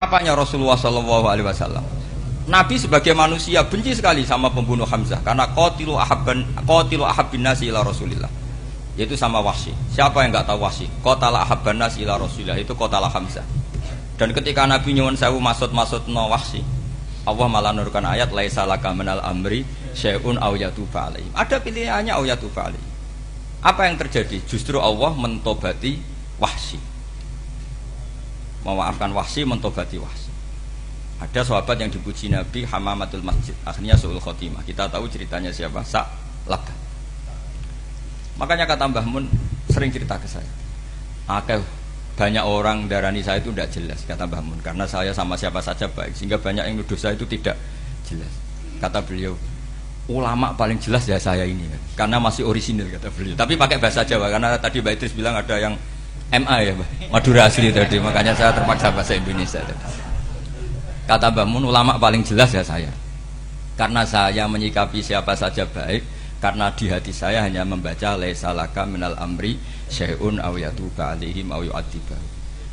Apanya Rasulullah Shallallahu Alaihi Wasallam? Nabi sebagai manusia benci sekali sama pembunuh Hamzah karena qatilu ahabbin nasi ila Rasulillah, yaitu sama Wahsy. Siapa yang nggak tahu Wahsy? Qatala ahabban nasi ila Rasulillah, itu qatala Hamzah. Dan ketika Nabi nyuwun sewu maksud no Wahsy, Allah malah nurkan ayat laisa laka minal amri syai'un aw yatuba alaihim. Ada pilihannya aw yatuba alaihim. Apa yang terjadi? Justru Allah mentobati Wahsy, memaafkan Wahsy, mentobati Wahsy. Ada sahabat yang dipuji Nabi Hamamatul Masjid, akhirnya su'ul khotimah. Kita tahu ceritanya siapa? Sa'labah. Makanya kata Mbah Mun sering cerita ke saya, banyak orang darani saya itu tidak jelas, kata Mbah Mun, karena saya sama siapa saja baik, sehingga banyak yang nuduh saya itu tidak jelas. Kata beliau, ulama paling jelas ya saya ini, karena masih orisinil, kata beliau. Tapi pakai bahasa Jawa, karena tadi Mbak Idris bilang ada yang MA ya, Madura asli tadi, makanya saya terpaksa bahasa Indonesia tadi. Kata Mbah Mun, ulama paling jelas ya saya, karena saya menyikapi siapa saja baik, karena di hati saya hanya membaca laisa laka minal amri syai'un aw yatuba alaihim aw yu'adziba.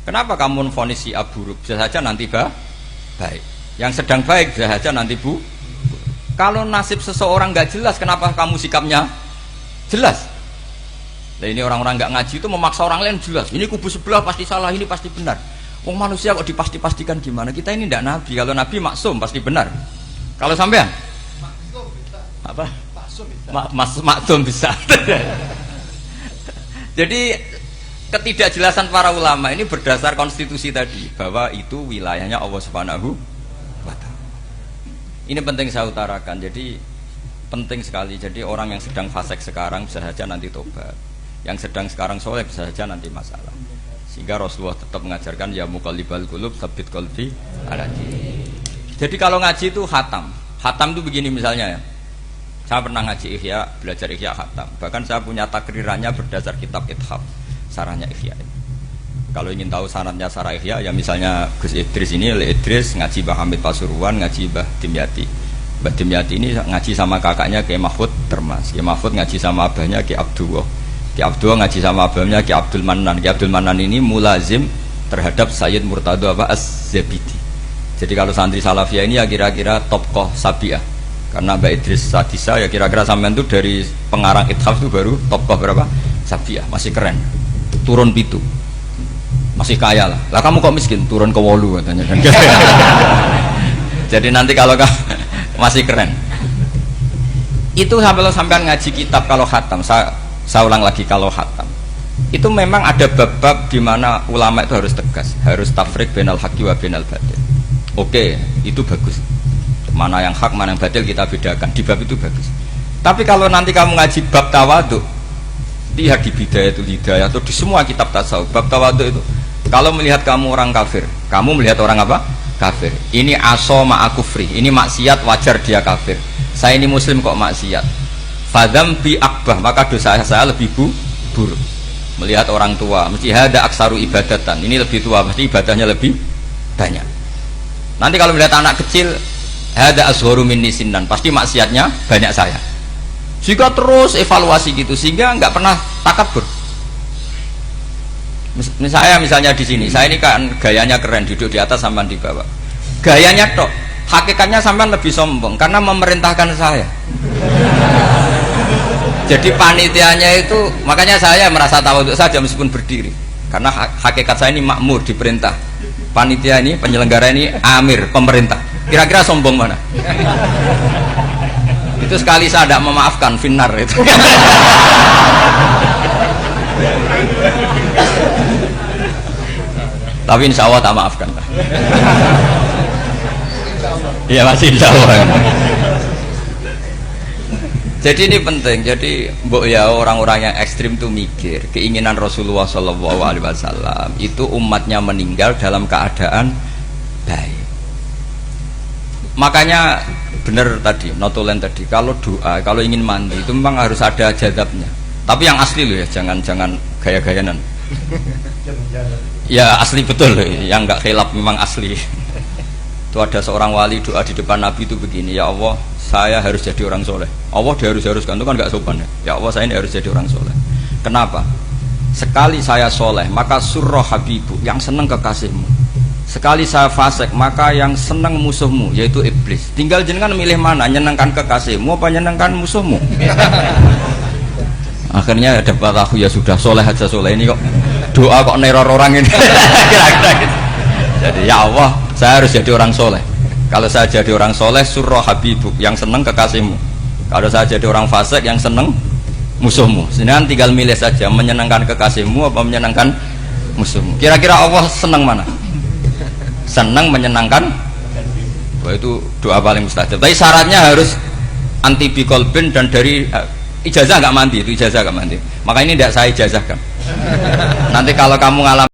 Kenapa kamu vonis si buruk? Bisa saja nanti baik. Yang sedang baik bisa saja nanti bu. Kalau nasib seseorang nggak jelas, kenapa kamu sikapnya jelas? Nah, ini orang-orang nggak ngaji itu memaksa orang lain jelas. Ini kubu sebelah pasti salah, ini pasti benar. Wong manusia kok dipasti-pastikan gimana? Kita ini tidak nabi. Kalau nabi maksum pasti benar. Kalau sampean apa? Maksum bisa. Jadi ketidakjelasan para ulama ini berdasar konstitusi tadi, bahwa itu wilayahnya Allah Subhanahu wa Ta'ala. Ini penting saya utarakan. Jadi penting sekali. Jadi orang yang sedang fasik sekarang bisa saja nanti tobat. Yang sedang sekarang soleh bisa saja nanti masalah. Sehingga Rasulullah tetap mengajarkan ya muqallibal qulub tsabbit qalbi ala dinik. Jadi kalau ngaji itu khatam. Khatam itu begini misalnya ya. Saya pernah ngaji Ihya, belajar Ihya khatam. Bahkan saya punya takrirannya berdasar kitab Ithaf, sarahnya Ihya. Kalau ingin tahu sanadnya sarah Ihya, ya misalnya Gus Idris ini, Idris ngaji Mbah Hamid Pasuruan, ngaji Mbah Dimyati. Mbah Dimyati ini ngaji sama kakaknya Kiai Mahfud Termas. Kiai Mahfud ngaji sama abahnya Kiai Abdullah. Ki Abdul ngaji sama abahnya Ki Abdul Manan. Ki Abdul Manan ini mulazim terhadap Sayyid Murtado Az-Zabidi. Jadi kalau santri Salafiyah ini ya kira-kira tokoh Sabiah. Karena Mbak Idris Sadisa ya kira-kira sampean itu dari pengarang Ithaf itu baru tokoh berapa? Sabiah, masih keren. Turun pitu. Masih kaya lah. Lah kamu kok miskin? Turun ke wolu katanya kan. Jadi nanti kalau masih keren. Itu sampean ngaji kitab kalau khatam. Saya ulang lagi, kalau khatam itu memang ada bab-bab di mana ulama itu harus tegas, harus tafriq bainal haqqi wa bainal batil. Oke, itu bagus. Mana yang hak, mana yang batil kita bedakan. Di bab itu bagus. Tapi kalau nanti kamu ngaji bab tawadhu, lihat di Bidayatul Hidayah atau di semua kitab tasawuf, bab tawadhu itu kalau melihat kamu orang kafir, kamu melihat orang apa? Kafir. Ini aso ma'akufri, ini maksiat wajar dia kafir. Saya ini muslim kok maksiat. Fadam bi akbah, maka dosa saya lebih buruk. Melihat orang tua, mesti hada aksaru ibadatan, ini lebih tua, pasti ibadahnya lebih banyak. Nanti kalau melihat anak kecil, hada azharu minni sinnan, pasti maksiatnya banyak saya. Jika terus evaluasi gitu, sehingga nggak pernah takabur. Misalnya di sini, saya ini kan gayanya keren, duduk di atas sampai di bawah. Gayanya tok, hakikatnya sampai lebih sombong karena memerintahkan saya. Jadi panitianya itu, makanya saya merasa tawadhu saja meskipun berdiri, karena hakikat saya ini makmur, diperintah. Panitia ini, penyelenggara ini amir, pemerintah. Kira-kira sombong mana? Itu sekali saya tidak memaafkan, finnar itu. Tapi insya Allah tak maafkan. Iya masih insya Allah. Jadi ini penting. Jadi mbok ya orang-orang yang ekstrim itu mikir keinginan Rasulullah SAW itu umatnya meninggal dalam keadaan baik. Makanya benar tadi notulen tadi, kalau doa, kalau ingin mandi itu memang harus ada jadabnya. Tapi yang asli loh ya, jangan gaya-gayanan. Ya asli betul loh, yang nggak khilaf memang asli. Itu ada seorang wali doa di depan Nabi itu begini, ya Allah, saya harus jadi orang soleh. Allah diharuskan itu kan nggak sopan ya. Ya Allah, saya ini harus jadi orang soleh. Kenapa? Sekali saya soleh, maka surroh habibu, yang seneng kekasihmu. sekali saya fasik maka yang senang musuhmu yaitu iblis. Tinggal jenengan milih mana, nyenangkan kekasihmu apa nyenangkan musuhmu. Akhirnya dapat aku ya sudah soleh aja, soleh ini kok doa kok neror orang ini. Kira-kira gitu. Jadi ya Allah saya harus jadi orang soleh. Kalau saya jadi orang soleh surah habibuk yang senang kekasihmu. Kalau saya jadi orang fasik yang senang musuhmu. Sedangkan tinggal milih saja menyenangkan kekasihmu apa menyenangkan musuhmu. Kira-kira Allah senang mana? Senang menyenangkan. Wah, itu doa paling mustajab. Tapi syaratnya harus anti bikolbin dan dari ijazah nggak mandi, itu ijazah nggak mandi. Maka ini tidak saya ijazahkan. Nanti kalau kamu ngalami